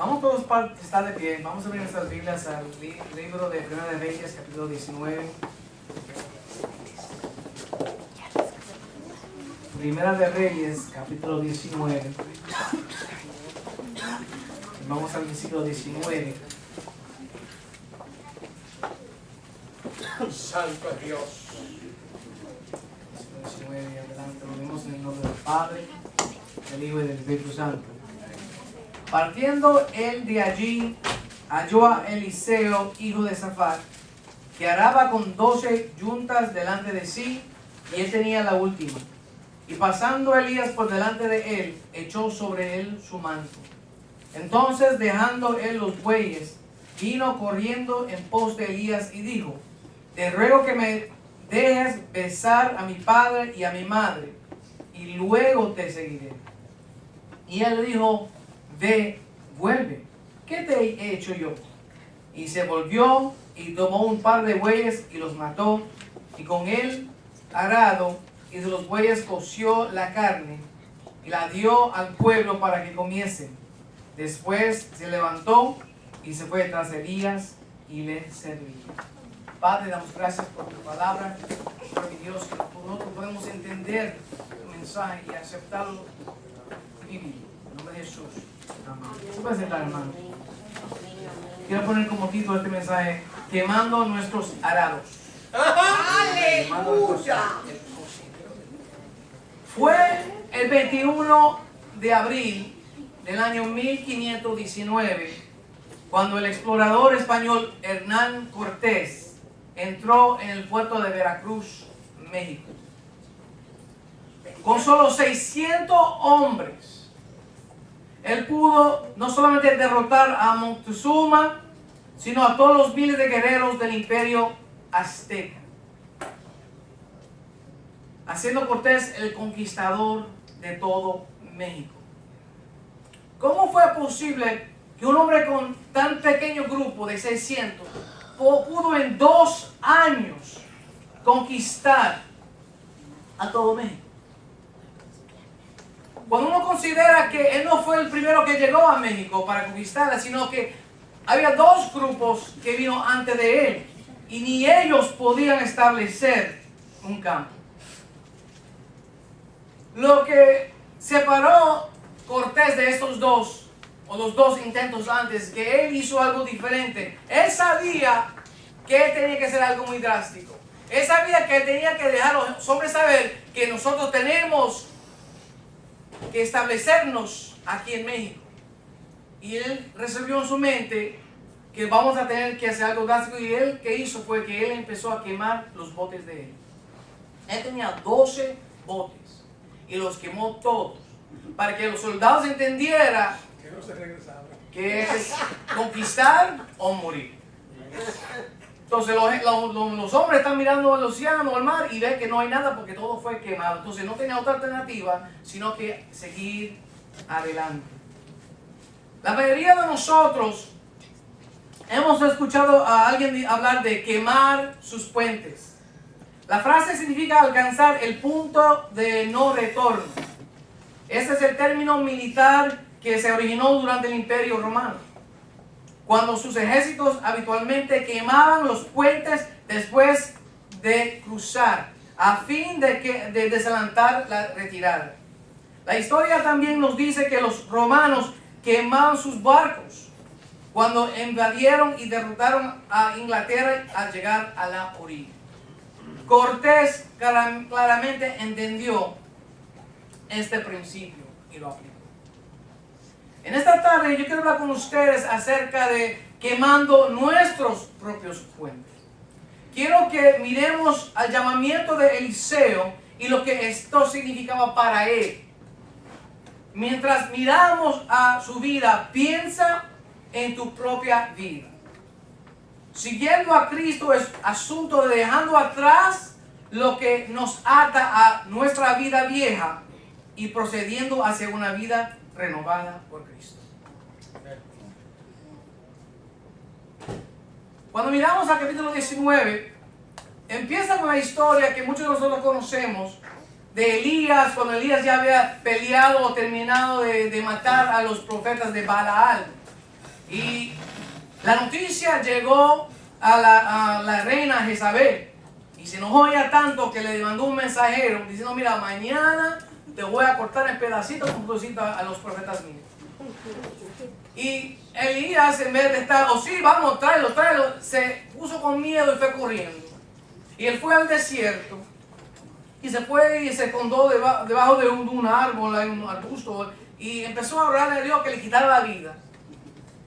Vamos todos para estar de pie. Vamos a abrir nuestras Biblias al libro de Primera de Reyes, capítulo 19. Primera de Reyes, capítulo 19. Vamos al versículo 19. Santo es Dios. Versículo 19 y adelante. Lo vemos en el nombre del Padre, del Hijo y del Espíritu Santo. Partiendo él de allí, halló a Eliseo, hijo de Safat, que araba con 12 yuntas delante de sí, y él tenía la última. Y pasando Elías por delante de él, echó sobre él su manto. Entonces, dejando él los bueyes, vino corriendo en pos de Elías y dijo: te ruego que me dejes besar a mi padre y a mi madre, y luego te seguiré. Y él le dijo: ve, vuelve, ¿qué te he hecho yo? Y se volvió y tomó un par de bueyes y los mató, y con el arado y de los bueyes coció la carne y la dio al pueblo para que comiesen. Después se levantó y se fue tras Elías y le servía. Padre, damos gracias por tu palabra, por mi Dios, que nosotros podemos entender tu mensaje y aceptarlo y vivir. En nombre de Jesús. Amén. Se puede sentar, hermano. Quiero poner como título este mensaje: quemando nuestros arados. ¡Aleluya! Fue el 21 de abril del año 1519 cuando el explorador español Hernán Cortés entró en el puerto de Veracruz, México. Con solo 600 hombres, él pudo no solamente derrotar a Moctezuma, sino a todos los miles de guerreros del imperio azteca, haciendo Cortés el conquistador de todo México. ¿Cómo fue posible que un hombre con tan pequeño grupo de 600 pudo en 2 años conquistar a todo México? Cuando uno considera que él no fue el primero que llegó a México para conquistarla, sino que había 2 grupos que vino antes de él, y ni ellos podían establecer un campo. Lo que separó Cortés de estos 2, o los 2 intentos antes, que él hizo algo diferente. Él sabía que tenía que hacer algo muy drástico. Él sabía que tenía que dejar a los hombres saber que nosotros tenemos que establecernos aquí en México. Y él resolvió en su mente que vamos a tener que hacer algo drástico, y él que hizo fue que él empezó a quemar los botes de él. Él tenía 12 botes y los quemó todos para que los soldados entendieran Que no se regresaba. que es conquistar o morir. Entonces los hombres están mirando al océano, al mar, y ven que no hay nada porque todo fue quemado. Entonces no tenía otra alternativa sino que seguir adelante. La mayoría de nosotros hemos escuchado a alguien hablar de quemar sus puentes. La frase significa alcanzar el punto de no retorno. Este es el término militar que se originó durante el Imperio Romano, cuando sus ejércitos habitualmente quemaban los puentes después de cruzar, a fin de desalentar la retirada. La historia también nos dice que los romanos quemaban sus barcos cuando invadieron y derrotaron a Inglaterra al llegar a la orilla. Cortés claramente entendió este principio y lo aplicó. En esta tarde yo quiero hablar con ustedes acerca de quemando nuestros propios puentes. Quiero que miremos al llamamiento de Eliseo y lo que esto significaba para él. Mientras miramos a su vida, piensa en tu propia vida. Siguiendo a Cristo es asunto de dejando atrás lo que nos ata a nuestra vida vieja y procediendo hacia una vida renovada por Cristo. Cuando miramos al capítulo 19, empieza con la historia que muchos de nosotros conocemos de Elías, cuando Elías ya había peleado o terminado de matar a los profetas de Baal. Y la noticia llegó a la reina Jezabel. Y se enojó ella tanto que le mandó un mensajero diciendo, mira, mañana te voy a cortar en pedacitos como tú hiciste a los profetas míos. Y Elías, en vez de estar, sí, vamos, tráelo, se puso con miedo y fue corriendo. Y él fue al desierto y se fue y se escondió debajo de un árbol, un arbusto, y empezó a orarle a Dios que le quitara la vida.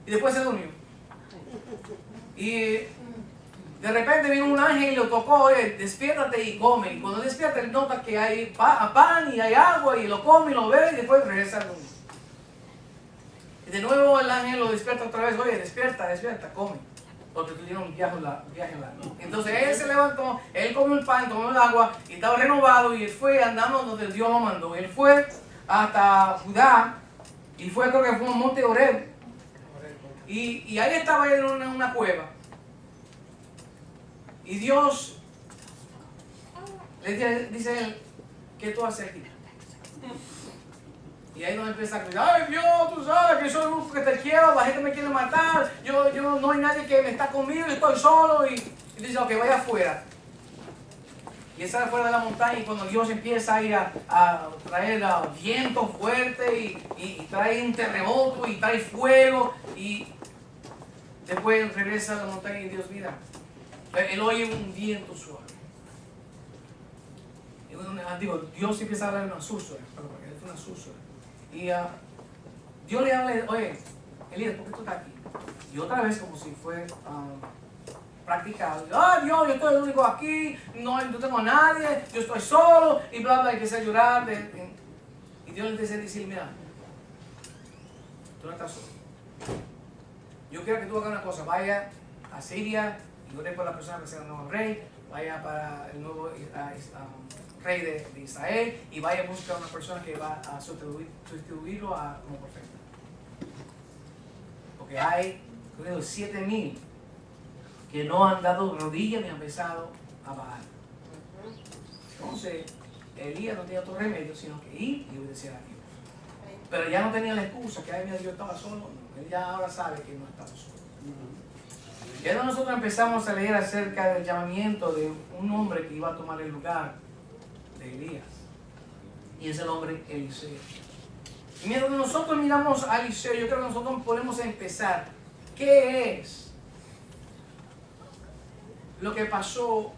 Y después se durmió. Y de repente vino un ángel y lo tocó, despiértate y come. Y cuando despierta, él nota que hay pan y hay agua y lo come y lo bebe y después regresa al mundo. Y de nuevo el ángel lo despierta otra vez, oye, despierta, come. Porque tú tienes un viaje largo. Entonces él se levantó, él comió el pan, tomó el agua y estaba renovado y él fue andando donde Dios lo mandó. Él fue hasta Judá y creo que fue un monte Oreb. Y ahí estaba él en una cueva. Y Dios le dice a él, ¿qué tú haces aquí? Y ahí es donde empieza a gritar, ay Dios, tú sabes que soy el único que te quiero, la gente me quiere matar, yo no hay nadie que me está conmigo, yo estoy solo. Y dice, ok, vaya afuera. Y él sale afuera de la montaña y cuando Dios empieza a ir a traer viento fuerte y trae un terremoto y trae fuego y después regresa a la montaña y Dios mira. Él oye un viento suave. Dios empieza a hablar una susurra, porque es una susurra. Y Dios le habla, oye, Elías, ¿por qué tú estás aquí? Y otra vez, como si fue practicado. Dios, yo estoy el único aquí, no tengo a nadie, yo estoy solo, y bla, bla, y empecé a llorar. Y Dios le empieza a decir, mira, tú no estás solo. Yo quiero que tú hagas una cosa, vaya a Siria, y ore por la persona que sea el nuevo rey, vaya para el nuevo rey de Israel y vaya a buscar a una persona que va a sustituirlo como profeta. Porque hay, creo, 7,000 que no han dado rodillas ni han empezado a bajar. Entonces, Elías no tenía otro remedio sino que ir y obedecer a Dios. Pero ya no tenía la excusa que ay, yo estaba solo. No, él ya ahora sabe que no estaba solo. Y ahora nosotros empezamos a leer acerca del llamamiento de un hombre que iba a tomar el lugar de Elías. Y es el hombre Eliseo. Y mientras nosotros miramos a Eliseo, yo creo que nosotros podemos empezar. ¿Qué es lo que pasó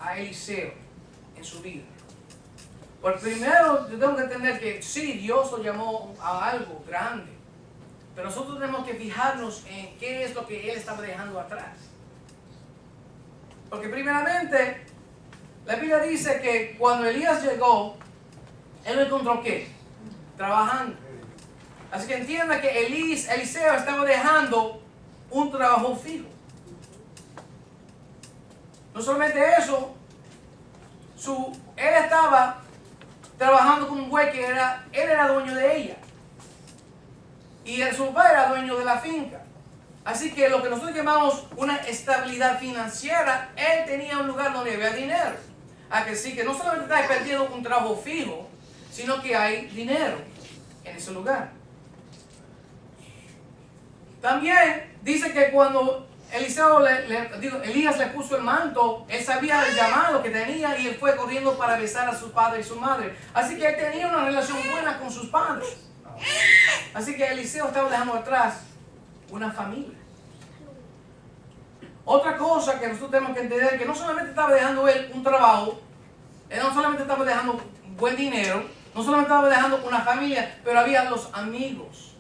a Eliseo en su vida? Pues primero yo tengo que entender que sí, Dios lo llamó a algo grande. Pero nosotros tenemos que fijarnos en qué es lo que él estaba dejando atrás. Porque primeramente, la Biblia dice que cuando Elías llegó, él lo encontró ¿qué? Trabajando. Así que entienda que Eliseo estaba dejando un trabajo fijo. No solamente eso, él estaba trabajando con un güey que él era dueño de ella. Y su padre era dueño de la finca. Así que lo que nosotros llamamos una estabilidad financiera, él tenía un lugar donde había dinero. A que sí, que no solamente está perdiendo un trabajo fijo, sino que hay dinero en ese lugar. También dice que cuando Elías le puso el manto, él sabía el llamado que tenía y él fue corriendo para besar a su padre y su madre. Así que él tenía una relación buena con sus padres. Así que Eliseo estaba dejando atrás una familia. Otra cosa que nosotros tenemos que entender es que no solamente estaba dejando él un trabajo, él no solamente estaba dejando buen dinero, no solamente estaba dejando una familia, pero había los amigos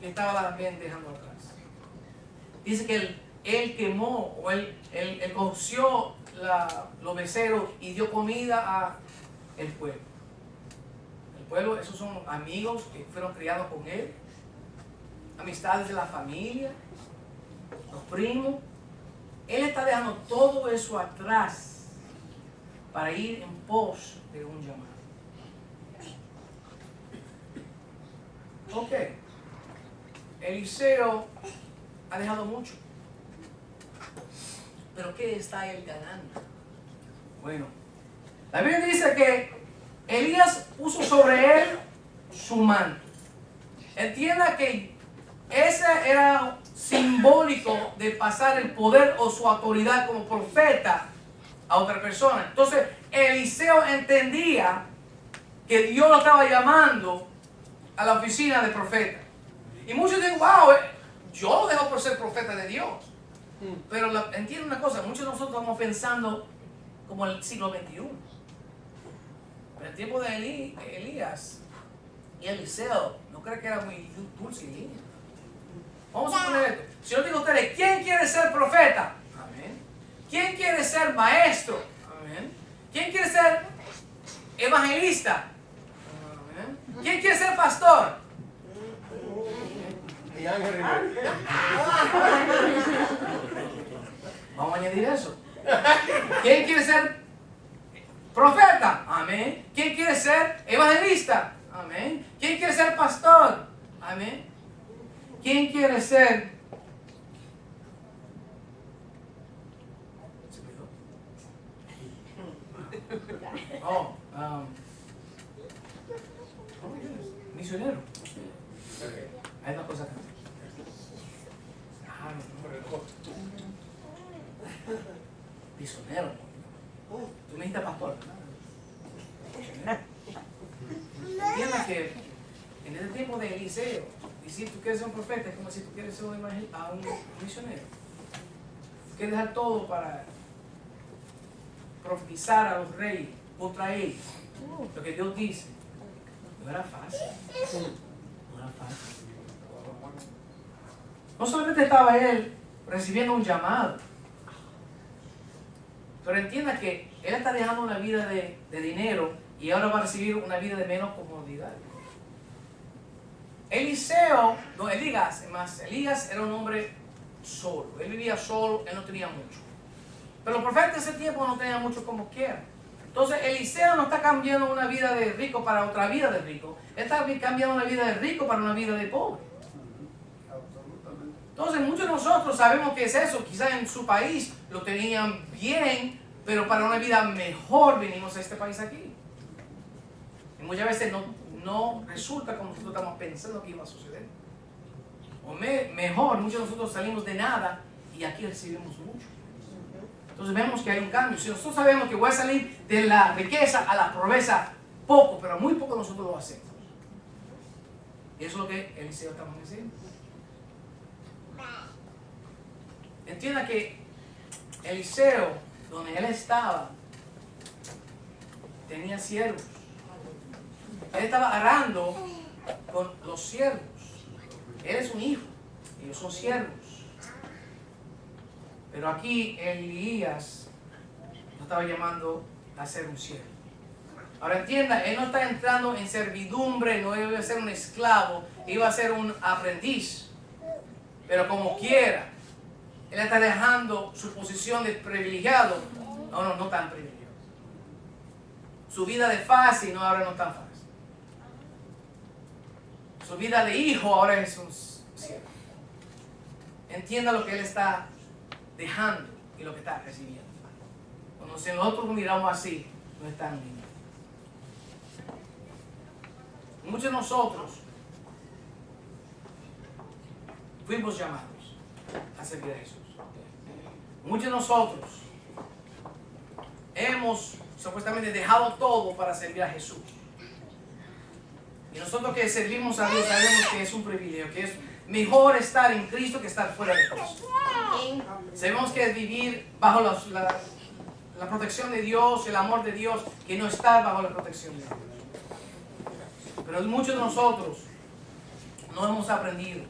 que estaba también dejando atrás. Dice que él quemó o él coció los becerros y dio comida al pueblo. Pueblo, esos son amigos que fueron criados con él, amistades de la familia, los primos. Él está dejando todo eso atrás para ir en pos de un llamado. Ok, Eliseo ha dejado mucho, pero ¿qué está él ganando? Bueno, la Biblia dice que Elías puso sobre él su manto. Entienda que ese era simbólico de pasar el poder o su autoridad como profeta a otra persona. Entonces Eliseo entendía que Dios lo estaba llamando a la oficina de profeta. Y muchos dicen, wow, yo lo dejo por ser profeta de Dios. Pero entiende una cosa, muchos de nosotros estamos pensando como el siglo XXI. En el tiempo de Elías y Eliseo, no creo que era muy dulce y lindo. Vamos a poner esto. Si yo digo a ustedes, ¿quién quiere ser profeta? Amén. ¿Quién quiere ser maestro? Amén. ¿Quién quiere ser evangelista? Amén. ¿Quién quiere ser pastor? Y Ángel Rivera. Vamos a añadir eso. ¿Quién quiere ser profeta? Amén. ¿Quién quiere ser evangelista? Amén. ¿Quién quiere ser pastor? Amén. ¿Quién quiere ser? ¿Se olvidó? Oh, oh my goodness. Misionero. Hay una cosa acá. Ah, no. Misionero. Tú me dijiste pastor, ¿verdad? Entiendes que en este tiempo de Eliseo, y si tú quieres ser un profeta, es como si tú quieres ser un misionero. Tú quieres dejar todo para profetizar a los reyes contra ellos. Lo que Dios dice. No era fácil. No era fácil. No solamente estaba él recibiendo un llamado, pero entienda que él está dejando una vida de dinero y ahora va a recibir una vida de menos comodidad. Eliseo, no Elías, más Elías era un hombre solo. Él vivía solo, él no tenía mucho. Pero los profetas de ese tiempo no tenían mucho como quiera. Entonces Eliseo no está cambiando una vida de rico para otra vida de rico. Él está cambiando una vida de rico para una vida de pobre. Entonces muchos de nosotros sabemos que es eso. Quizás en su país lo tenían bien, pero para una vida mejor venimos a este país aquí. Y muchas veces no resulta como nosotros estamos pensando que iba a suceder. O mejor, muchos de nosotros salimos de nada y aquí recibimos mucho. Entonces vemos que hay un cambio. Si nosotros sabemos que voy a salir de la riqueza a la pobreza, poco, pero muy poco nosotros lo hacemos. Y eso es lo que Eliseo estamos diciendo. Entienda que Eliseo, donde él estaba, tenía siervos. Él estaba arando con los siervos. Él es un hijo, ellos son siervos. Pero aquí Elías lo estaba llamando a ser un siervo. Ahora entienda, él no está entrando en servidumbre, no iba a ser un esclavo, iba a ser un aprendiz. Pero como quiera, él está dejando su posición de privilegiado, no tan privilegiado. Su vida de fácil, ahora no tan fácil. Su vida de hijo ahora es un siervo. Entienda lo que él está dejando y lo que está recibiendo. Cuando si nosotros lo miramos así, no es tan lindo. Muchos de nosotros fuimos llamados a servir a Jesús. Muchos de nosotros hemos supuestamente dejado todo para servir a Jesús. Y nosotros que servimos a Dios sabemos que es un privilegio, que es mejor estar en Cristo que estar fuera de Cristo. Sabemos que es vivir bajo la protección de Dios, el amor de Dios, que no estar bajo la protección de Dios. Pero muchos de nosotros no hemos aprendido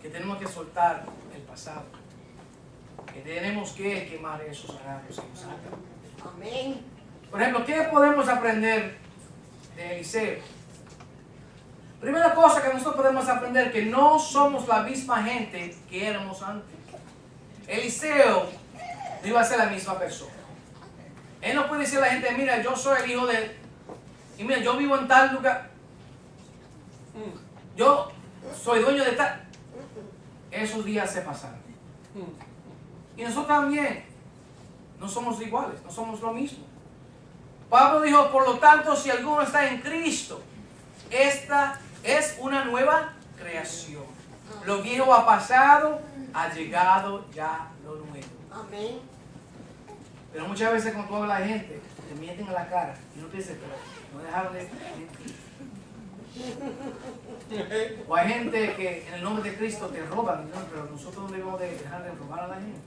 que tenemos que soltar el pasado, que tenemos que quemar esos agravios que nos atan. Amén. Por ejemplo, ¿qué podemos aprender de Eliseo? Primera cosa que nosotros podemos aprender, que no somos la misma gente que éramos antes. Eliseo no iba a ser la misma persona. Él no puede decir a la gente, mira, yo soy el hijo de... Y mira, yo vivo en tal lugar. Yo soy dueño de tal... Esos días se pasaron. Y nosotros también no somos iguales, no somos lo mismo. Pablo dijo, por lo tanto, si alguno está en Cristo, esta es una nueva creación. Lo viejo ha pasado, ha llegado ya lo nuevo. Amén. Pero muchas veces cuando tú hablas a la gente, te mienten a la cara y no piensas, pero no dejaron de mentir. O hay gente que en el nombre de Cristo te roban, ¿no? Pero nosotros no debemos de dejar de robar a la gente.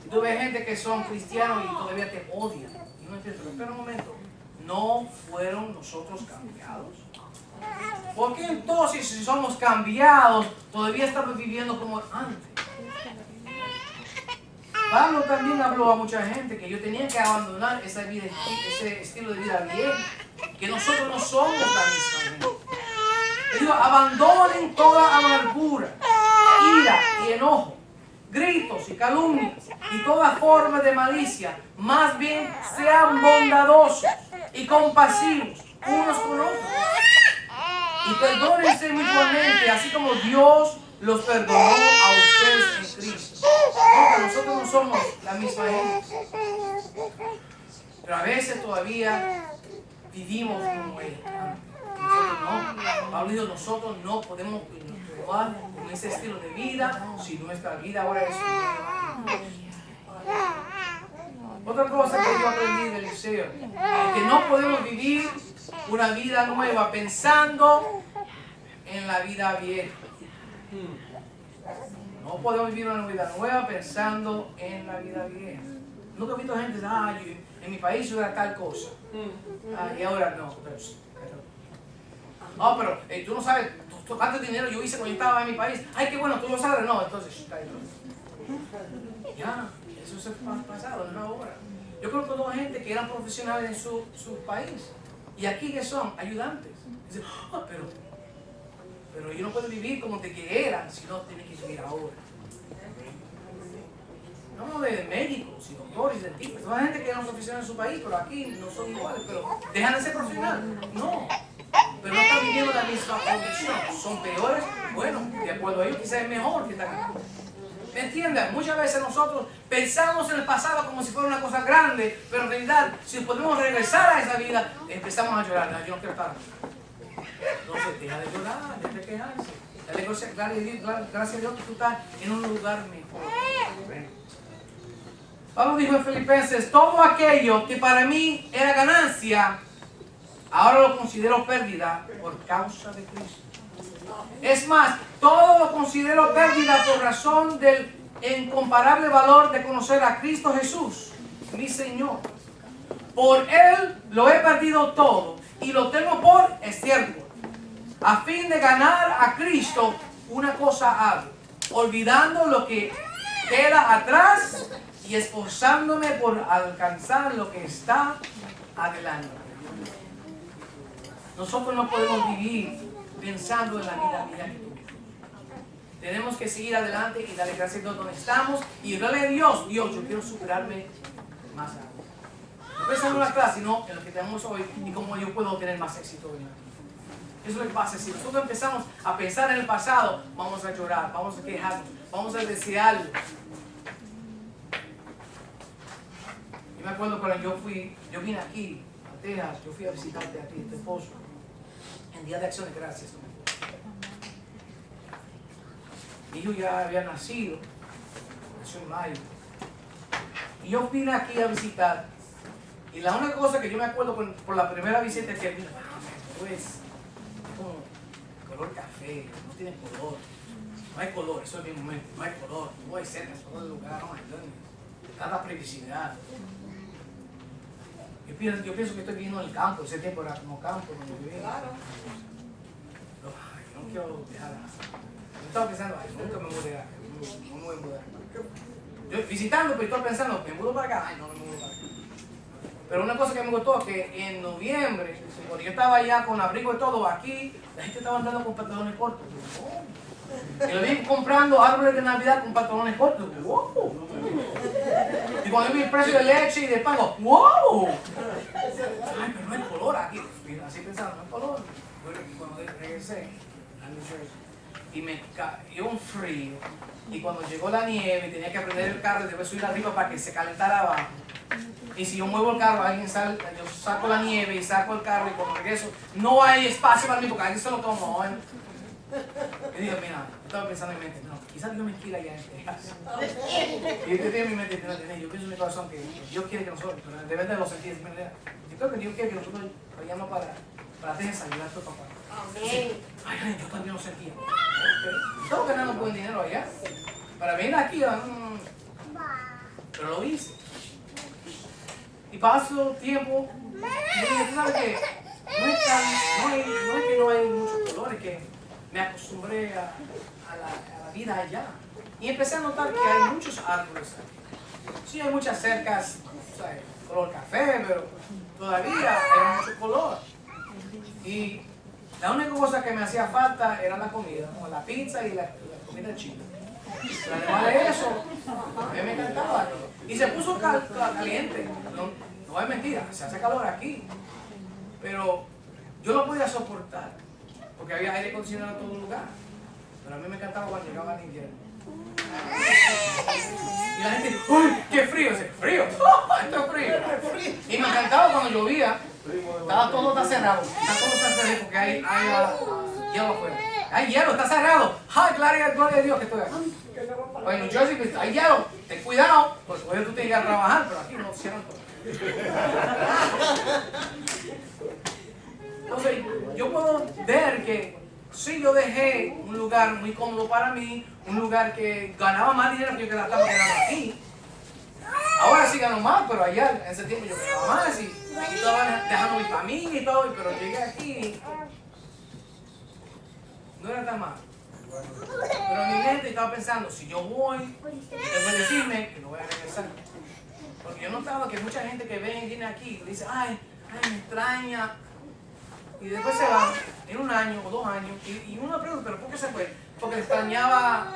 Si tú ves gente que son cristianos y todavía te odian, y no entiendes, pero espera un momento, ¿no fueron nosotros cambiados? ¿Por qué entonces si somos cambiados todavía estamos viviendo como antes? Pablo también habló a mucha gente que ellos tenían que abandonar esa vida, ese estilo de vida viejo, que nosotros no somos la misma gente. Él dijo, abandonen toda amargura, ira y enojo, gritos y calumnias y toda forma de malicia. Más bien sean bondadosos y compasivos unos con otros. Y perdónense mutuamente, así como Dios los perdonó a ustedes en Cristo. Porque nosotros no somos la misma gente. Pero a veces todavía vivimos como Él. Nosotros no. Pablo dijo, nosotros no podemos continuar con ese estilo de vida si nuestra vida ahora es nueva. Otra cosa que yo aprendí del liceo es que no podemos vivir una vida nueva pensando en la vida vieja. No podemos vivir una vida nueva pensando en la vida vieja. Nunca he visto gente decir, en mi país yo era tal cosa. Y ahora no. Pero tú no sabes cuánto dinero yo hice cuando yo estaba en mi país. Ay, qué bueno, tú lo sabes. No, entonces, ya, eso es pasado, no es ahora. Yo conozco dos gente que eran profesionales en su país. Y aquí que son ayudantes. Dicen, pero ellos no pueden vivir como te quieran, sino tienen que vivir ahora. No de médicos y doctores y dentistas. Son gente que eran profesionales en su país, pero aquí no son iguales. Pero dejan de ser profesionales. No. Pero no están viviendo la misma condición. Son peores. Bueno, de acuerdo a ellos, quizás es mejor que están aquí. ¿Me entienden? Muchas veces nosotros pensamos en el pasado como si fuera una cosa grande, pero en realidad, si podemos regresar a esa vida, empezamos a llorar. Yo no quiero estar aquí. Entonces, deja de llorar, deja de quejarse. Dale gracias a Dios que tú estás en un lugar mejor. Pablo dijo en Filipenses, todo aquello que para mí era ganancia, ahora lo considero pérdida por causa de Cristo. Es más, todo lo considero pérdida por razón del incomparable valor de conocer a Cristo Jesús, mi Señor. Por Él lo he perdido todo y lo tengo por estiércol, a fin de ganar a Cristo. Una cosa hago, olvidando lo que queda atrás y esforzándome por alcanzar lo que está adelante. Nosotros no podemos vivir pensando en la vida vieja. Tenemos que seguir adelante y darle gracias a Dios donde estamos y darle a Dios, yo quiero superarme más allá. No pensando en la clase, sino en lo que tenemos hoy y cómo yo puedo tener más éxito hoy. Eso es lo que pasa. Si nosotros empezamos a pensar en el pasado, vamos a llorar, vamos a quejarnos, vamos a desearlo. Yo me acuerdo cuando yo vine aquí a Texas, yo fui a visitarte a ti, tu esposo, en Día de Acción de Gracias. Mi hijo ya había nacido en mayo. Y yo vine aquí a visitar. Y la única cosa que yo me acuerdo por la primera visita es que mira, pues, como color café, no tiene color. No hay color, eso es mi momento, no hay color. No hay setas por todo el lugar, no hay tanta previsibilidad. Yo pienso que estoy viviendo en el campo, ese tiempo era como campo donde vivía. Claro. No quiero dejar nada. Yo estaba pensando, nunca me mudé, no me voy a mudar. Yo visitando, pero estoy pensando, ¿me mudo para acá? Ay, no me mudo para acá. Pero una cosa que me gustó es que en noviembre, cuando yo estaba allá con abrigo y todo, aquí la gente estaba andando con pantalones cortos. Oh. Y lo vi comprando árboles de Navidad con pantalones cortos. ¡Wow! Y cuando vi el precio de leche y de pan, ¡wow! Ay, pero no hay color aquí. Así pensando, no hay color. Bueno, y cuando regresé a New Jersey, y me cayó un frío, y cuando llegó la nieve, tenía que prender el carro y después subir arriba para que se calentara abajo. Y si yo muevo el carro, alguien sale, yo saco la nieve y saco el carro y cuando regreso, no hay espacio para mí porque alguien se lo tomó. Y digo, mira, estaba pensando en mi mente, no, quizás Dios me quiera ya en Texas. Y yo tenía en mi mente, yo pienso en mi corazón que Dios quiere que nosotros, pero de verdad lo sentí de esa manera. Yo creo que Dios quiere que nosotros vayamos para Texas y ayudar a tu papá. Amén. Ay, yo también lo sentía. Estamos ganando buen dinero allá. Para venir aquí, pero lo hice. Y paso tiempo, y dije, tú sabes que no es que no hay muchos colores, que me acostumbré a la vida allá. Y empecé a notar que hay muchos árboles aquí. Sí, hay muchas cercas, ¿sabes? Color café, pero todavía hay mucho color. Y la única cosa que me hacía falta era la comida, como la pizza y la comida china. Pero además de eso, a mí me encantaba. Y se puso caliente. No es mentira, se hace calor aquí. Pero yo lo podía soportar, porque había aire acondicionado en todo lugar. Pero a mí me encantaba cuando llegaba el invierno. Y la gente, ¡uy, qué frío! Ese frío, esto es frío. Y me encantaba cuando llovía. Todo está cerrado, está todo cerrado porque hay hielo afuera. Hay hielo, está cerrado. ¡Ay, gloria a Dios que estoy aquí! Oye, en New Jersey hay hielo, ten cuidado, porque hoy tú tienes que ir a trabajar, pero aquí no cierran todo. Entonces, yo puedo ver que sí, yo dejé un lugar muy cómodo para mí, un lugar que ganaba más dinero que yo que la estaba ganando aquí. Ahora sí gano más, pero allá en ese tiempo yo ganaba más y estaba dejando mi familia y todo, pero llegué aquí y no era tan mal. Pero en mi mente estaba pensando, si yo voy, es de decirme que no voy a regresar. Porque yo he notado que mucha gente que viene aquí dice, ay, me extraña. Y después se va en un año o 2 años y uno pregunta, ¿pero por qué se fue? Porque le extrañaba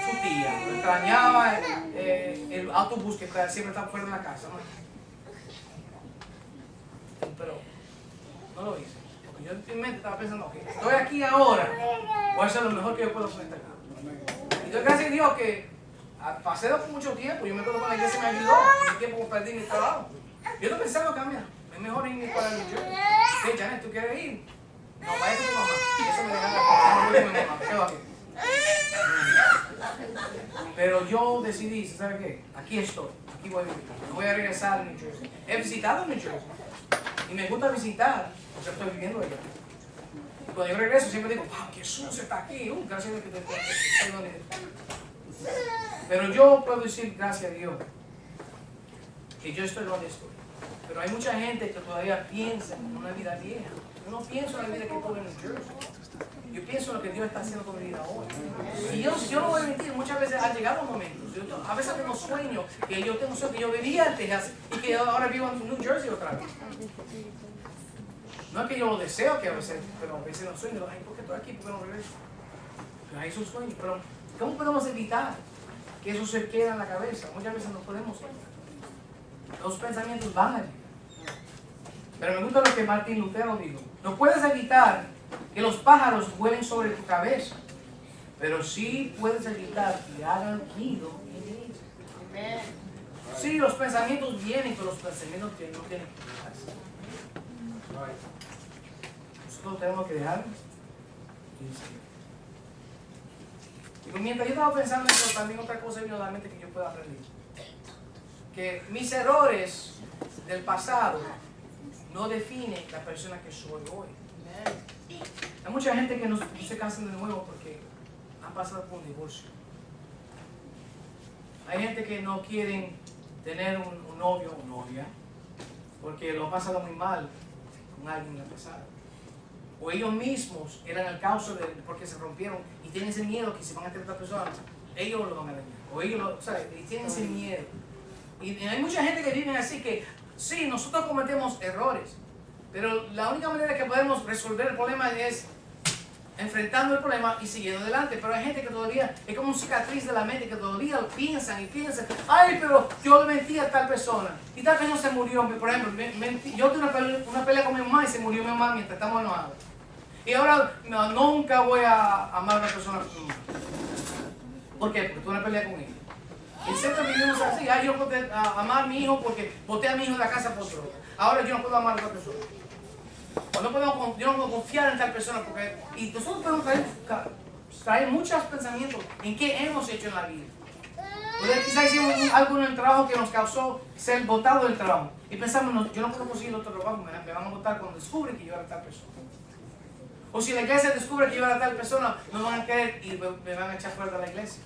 su tía, le extrañaba el autobús que siempre está fuera de la casa, ¿no? Pero no lo hice. Porque yo en mi mente estaba pensando, ok, estoy aquí ahora, voy a hacer lo mejor que yo puedo hacer acá. Y doy gracias a Dios que pasé mucho tiempo, yo me acuerdo cuando la iglesia me ayudó, el tiempo que perdí mi trabajo. Yo no pensaba cambiar, es mejor irme para New Jersey. Hey, Janet, ¿tú quieres ir? No, vaya con tu mamá. Y eso me dejaba con mi mamá, me quedo aquí. Pero yo decidí, ¿sabes qué? Aquí estoy, aquí voy a vivir. No voy a regresar a New Jersey. He visitado New Jersey y me gusta visitar porque estoy viviendo allá. Y cuando yo regreso siempre digo, wow, qué sucio está aquí. Gracias a Dios que estoy donde. Pero yo puedo decir, gracias a Dios, que yo estoy donde estoy. Pero hay mucha gente que todavía piensa en una vida vieja. Yo no pienso en la vida que tuve en New Jersey. Yo pienso en lo que Dios está haciendo con mi vida hoy. Y yo no voy a mentir, muchas veces ha llegado momentos. A veces tengo sueños, que yo tengo sueños que yo vivía en Texas y que ahora vivo en New Jersey otra vez. No es que yo lo deseo, que a veces, pero a veces los sueños, ay, ¿por qué estoy aquí? ¿Por qué no regreso? Pero hay esos sueños. Pero ¿cómo podemos evitar que eso se quede en la cabeza? Muchas veces no podemos. Los pensamientos van allí. Pero me gusta lo que Martín Lutero dijo. No puedes evitar que los pájaros vuelen sobre tu cabeza, pero sí puedes evitar que hagan nido en ella. Sí, los pensamientos vienen, pero los pensamientos no tienen que quitarse. Nosotros tenemos que dejar y mientras yo estaba pensando en eso, también otra cosa vino a la mente que yo pueda aprender. Que mis errores del pasado no definen la persona que soy hoy. Hay mucha gente que no se casan de nuevo porque han pasado por un divorcio. Hay gente que no quieren tener un novio o novia porque lo pasaron muy mal con alguien en el pasado. O ellos mismos eran el causa de porque se rompieron y tienen ese miedo que si van a tener otra persona, ellos lo van a dañar. O ellos ¿sabes? Y tienen ese miedo. Y hay mucha gente que vive así que sí, nosotros cometemos errores, pero la única manera que podemos resolver el problema es enfrentando el problema y siguiendo adelante. Pero hay gente que todavía es como un cicatriz de la mente, que todavía piensan y piensan, ay, pero yo le mentí a tal persona y tal persona se murió. Por ejemplo, yo tuve una pelea con mi mamá y se murió mi mamá mientras estamos enojados. Y ahora nunca voy a amar a una persona. ¿Por qué? Porque tuve una pelea con ella. Y siempre vivimos así. Yo no puedo amar a mi hijo porque boté a mi hijo de la casa por droga. Ahora yo no puedo amar a otra persona. Yo no puedo confiar en tal persona porque... Y nosotros podemos traer muchos pensamientos en qué hemos hecho en la vida. Quizás hicimos algo en el trabajo que nos causó ser botado del trabajo. Y pensamos, no, yo no puedo conseguir otro trabajo, me van a botar cuando descubren que yo era tal persona. O si la iglesia descubre que yo era tal persona, no me van a querer y me van a echar fuera de la iglesia.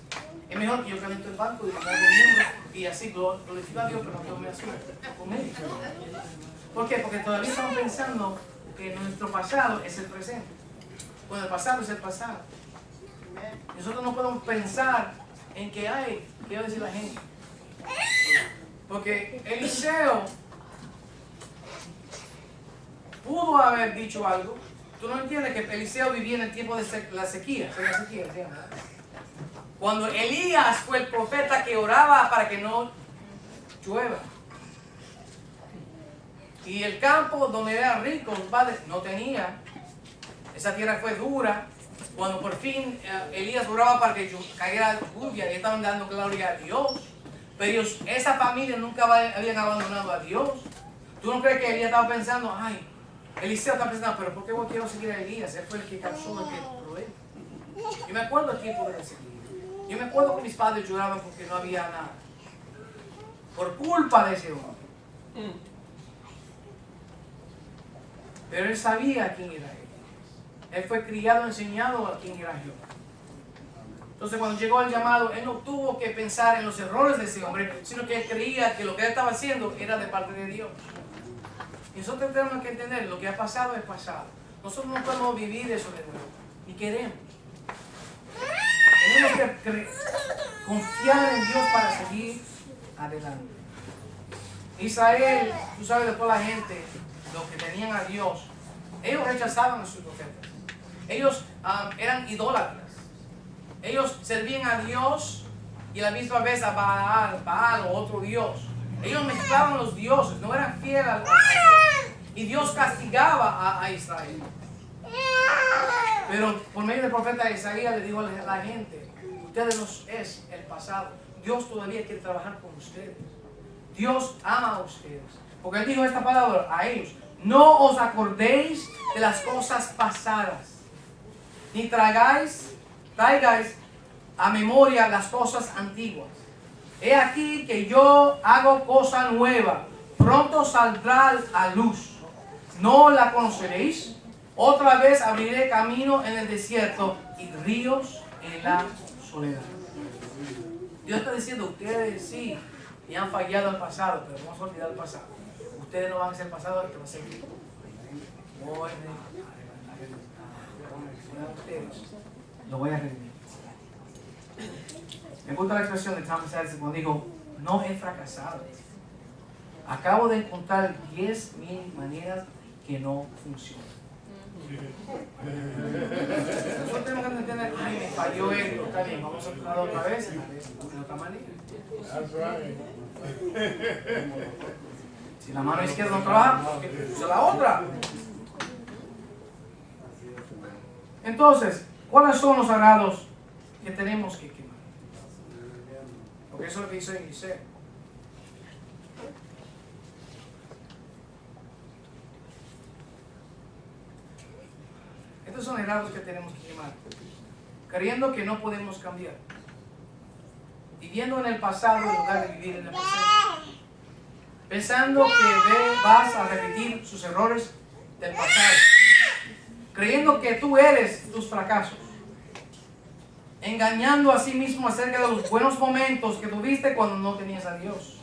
Es mejor que yo caliento el banco y me hago miembro y así glorifico a Dios, pero no tengo me asumo con él. ¿Por qué? Porque todavía estamos pensando que nuestro pasado es el presente. Bueno, el pasado es el pasado. Nosotros no podemos pensar en que hay, ¿qué va a decir la gente? Porque Eliseo pudo haber dicho algo. Tú no entiendes que Eliseo vivía en el tiempo de la sequía. Cuando Elías fue el profeta que oraba para que no llueva. Y el campo donde eran ricos, no tenía. Esa tierra fue dura. Cuando por fin Elías oraba para que cayera lluvia y estaban dando gloria a Dios. Pero esa familia nunca habían abandonado a Dios. ¿Tú no crees que Elías estaba pensando, ay, Eliseo está pensando, pero ¿por qué yo quiero seguir a Elías? Él fue el que causó el problema. Yo me acuerdo el tiempo de la sequía. Yo me acuerdo que mis padres lloraban porque no había nada. Por culpa de ese hombre. Pero él sabía quién era él. Él fue criado, enseñado a quién era yo. Entonces cuando llegó el llamado, él no tuvo que pensar en los errores de ese hombre, sino que él creía que lo que él estaba haciendo era de parte de Dios. Y nosotros tenemos que entender, lo que ha pasado es pasado. Nosotros no podemos vivir eso de nuevo, ni queremos. Tenemos que confiar en Dios para seguir adelante. Israel, tú sabes de toda la gente, los que tenían a Dios, ellos rechazaban a sus profetas. Ellos eran idólatras. Ellos servían a Dios y a la misma vez a Baal o otro Dios. Ellos mezclaban los dioses, no eran fieles a Dios. Y Dios castigaba a Israel. Pero por medio del profeta Isaías le dijo a la gente, ustedes no es el pasado. Dios todavía quiere trabajar con ustedes. Dios ama a ustedes. Porque él dijo esta palabra a ellos. No os acordéis de las cosas pasadas, ni traigáis a memoria las cosas antiguas. He aquí que yo hago cosa nueva, pronto saldrá a luz. ¿No la conoceréis? Otra vez abriré camino en el desierto y ríos en la soledad. Dios está diciendo, ustedes sí, y han fallado el pasado, pero vamos a olvidar el pasado. Ustedes no van a ser pasado, esto va a ser lo voy a redimir. Me gusta la expresión de Thomas Edison cuando dijo, no he fracasado. Acabo de encontrar 10,000 maneras que no funcionan. Nosotros tenemos que entender, ay, me falló esto, está bien, vamos a tratar otra vez, de otra manera. Si la mano izquierda no trabaja, usa la otra. Entonces, ¿cuáles son los arados que tenemos que quemar? Porque eso es lo que dice Eliseo. Estos son arados que tenemos que quemar. Creyendo que no podemos cambiar. Viviendo en el pasado en lugar de vivir en el presente. Pensando que vas a repetir sus errores del pasado. Creyendo que tú eres tus fracasos. Engañando a sí mismo acerca de los buenos momentos que tuviste cuando no tenías a Dios.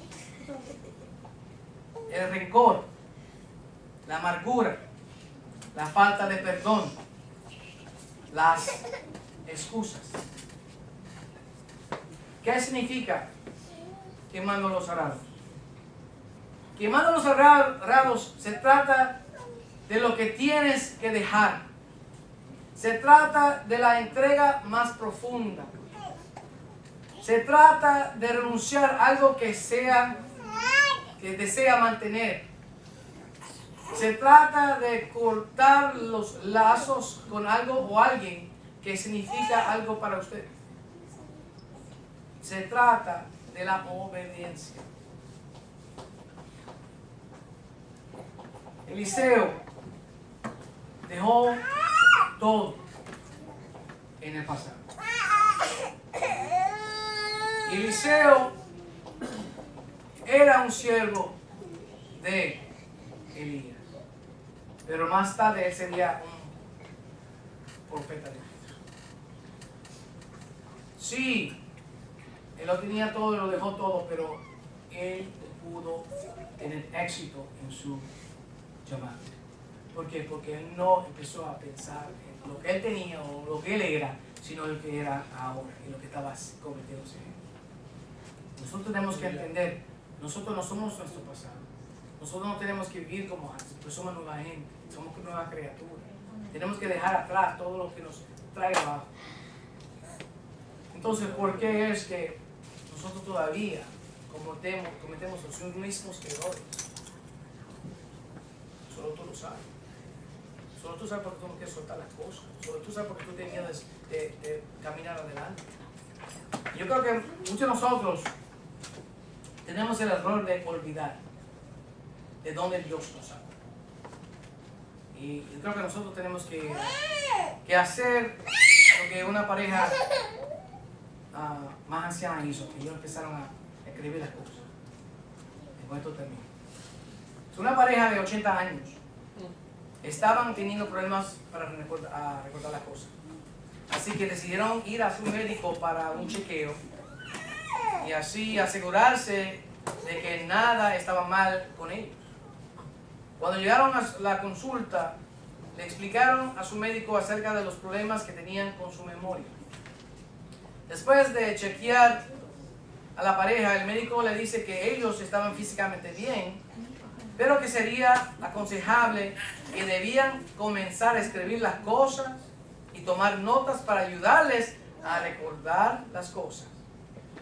El rencor, la amargura, la falta de perdón, las excusas. ¿Qué significa quemando los arados? Quemando los arados se trata de lo que tienes que dejar. Se trata de la entrega más profunda. Se trata de renunciar a algo que desea mantener. Se trata de cortar los lazos con algo o alguien que significa algo para usted. Se trata de la obediencia. Eliseo dejó todo en el pasado. Y Eliseo era un siervo de Elías, pero más tarde él sería un profeta de Dios. Sí, él lo tenía todo, lo dejó todo, pero él pudo tener éxito en su llamado. ¿Por qué? Porque él no empezó a pensar en lo que él tenía o lo que él era, sino lo que era ahora y lo que estaba convirtiéndose en. Nosotros tenemos que entender, nosotros no somos nuestro pasado. Nosotros no tenemos que vivir como antes, pues somos nueva gente, somos nueva criatura. Tenemos que dejar atrás todo lo que nos trae abajo. Entonces, ¿por qué es que nosotros todavía cometemos los mismos errores? Solo tú lo sabes. Solo tú sabes porque tú no quieres soltar las cosas. Solo tú sabes porque tú te miedo de caminar adelante. Yo creo que muchos de nosotros tenemos el error de olvidar de dónde Dios nos sacó. Y yo creo que nosotros tenemos que hacer lo que una pareja más anciana hizo, que ellos empezaron a escribir las cosas. Y con esto termino. Es una pareja de 80 años. Estaban teniendo problemas para recordar las cosas. Así que decidieron ir a su médico para un chequeo y así asegurarse de que nada estaba mal con ellos. Cuando llegaron a la consulta, le explicaron a su médico acerca de los problemas que tenían con su memoria. Después de chequear a la pareja, el médico le dice que ellos estaban físicamente bien, pero que sería aconsejable que debían comenzar a escribir las cosas y tomar notas para ayudarles a recordar las cosas.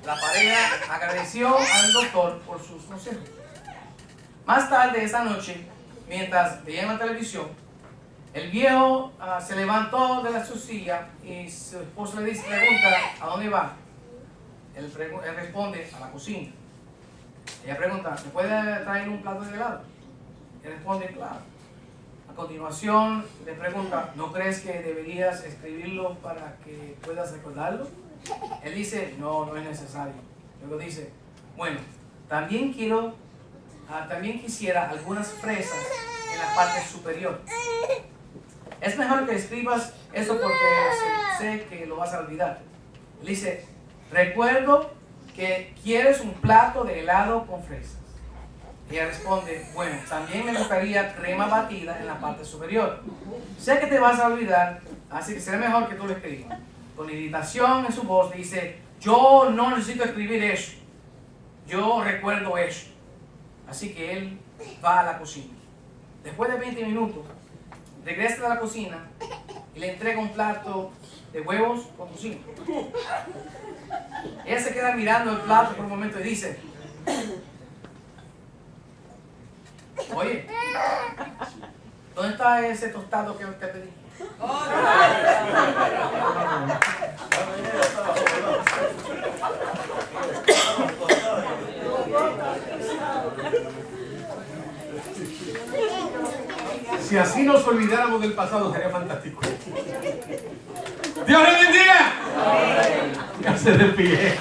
La pareja agradeció al doctor por sus consejos. Más tarde esa noche, mientras veían la televisión, el viejo se levantó de su silla y su esposa le pregunta ¿a dónde va? Él responde a la cocina. Ella pregunta, ¿me puede traer un plato de helado? Él responde, claro. A continuación le pregunta, ¿no crees que deberías escribirlo para que puedas recordarlo? Él dice, no es necesario. Luego dice, bueno, también quisiera algunas fresas en la parte superior. Es mejor que escribas eso porque sé que lo vas a olvidar. Él dice, recuerdo que quieres un plato de helado con fresas. Ella responde, bueno, también me gustaría crema batida en la parte superior. Sé que te vas a olvidar, así que será mejor que tú lo escribas. Con irritación en su voz dice, yo no necesito escribir eso. Yo recuerdo eso. Así que él va a la cocina. Después de 20 minutos, regresa a la cocina y le entrega un plato de huevos con tocino. Ella se queda mirando el plato por un momento y dice, oye, ¿dónde está ese tostado que te pedí? Si así nos olvidáramos del pasado sería fantástico. Dios les bendiga. Ya se despide.